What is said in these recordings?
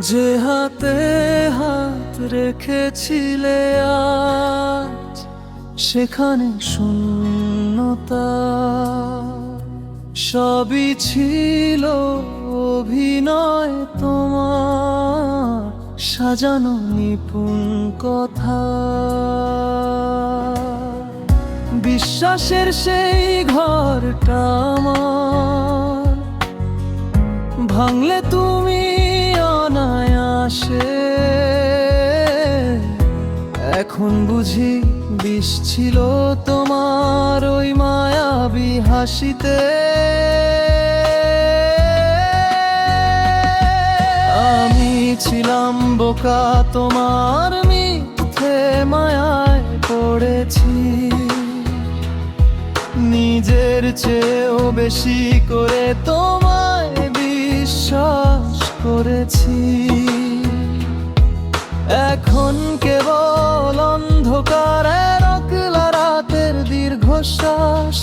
যে হাতে হাত রেখেছিলে আজ সেখানে শূন্যতা, সবই ছিল অভিনয় তোমার সাজানো নিপুণ কথা। বিশ্বাসের সেই ঘরটা আমার ভাঙলে তুমি অনায়াসে, এখন বুঝি বিষ ছিল তোমার ওই মায়াবী হাসিতে। আমি ছিলাম বোকা, তোমার মিথ্যে মায়ায় পড়েছি, নিজের চেয়েও বেশি করে তোমায় বিশ্বাস করেছি। এখন কেবল অন্ধকারের একলা রাতের দীর্ঘশ্বাস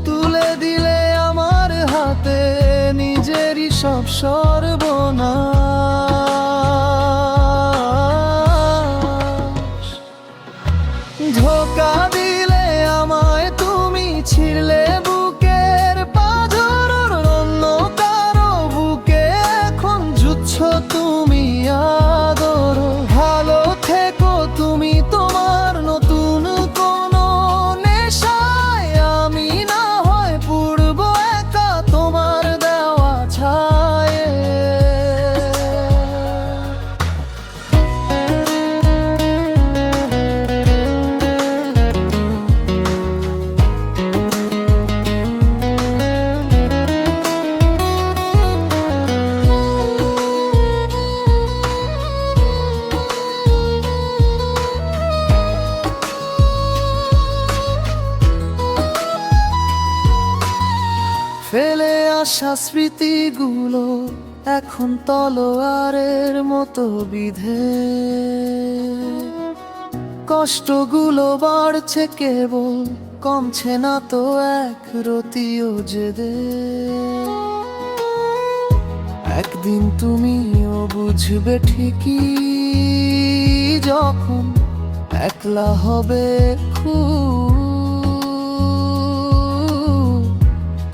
তুলে দিলে আমার হাতে নিজেরই সব সর্বনাশ। ধোঁকা দিলে আমায় তুমি, ছিঁড়লে বুকের পাঁজর, অন্য কারো বুকে এখন জুটছ তুমি আদর। ভালো থেকো তুমি তোমার নতুন কোনো নেশায়, আমি না হয় পুড়বো একা তোমার দেওয়া ছায়ে। ফেলে আসা স্মৃতিগুলো এখন তলোয়ারের মতো বিধে, কষ্টগুলো বাড়ছে কেবল, কমছে না তো এক রতিও জেদে। একদিন তুমিও বুঝবে ঠিকই, যখন একলা হবে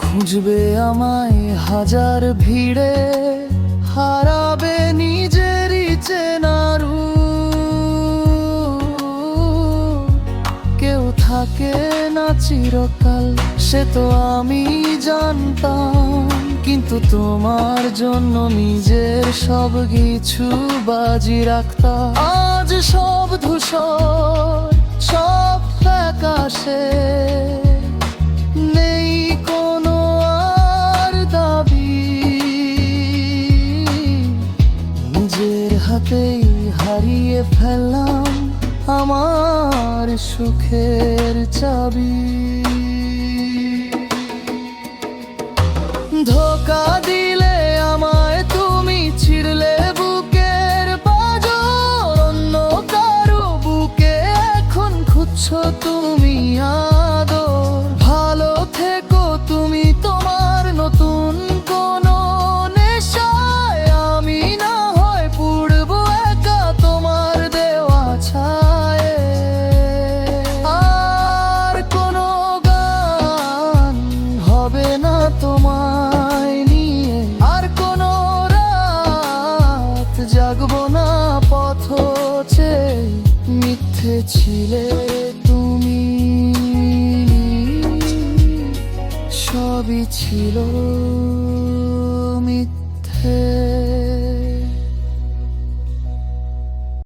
খুঁজবে আমায় হাজার ভিড়ে, হারাবে নিজেরই চেনারু। কেউ থাকে না চিরকাল সে তো আমি জানতাম, কিন্তু তোমার জন্য নিজের সব কিছু বাজি রাখতাম। আজ সব ধূসর, সব ফ্যাকাশে, নেই কোনো আর দাবি, নিজের হাতেই হারিয়ে ফেললাম আমার সুখের চাবি। ধোঁকা দিলে আমায় তুমি, ছিঁড়লে বুকের পাঁজর, অন্য কারো বুকে এখন খুঁজছ তুমি আদর। ভালো থেকো তুমি তোমার নতুন কোনো নেশায়, আমি না হয় পুড়বো একা তোমার দেওয়া ছায়ে। আর কোনো গান হবে না তোমায় নিয়ে, আর কোনো রাত জাগবো না পথ চেয়ে। মিথ্যে ছিলে তুমি, সবই ছিল মিথ্যে।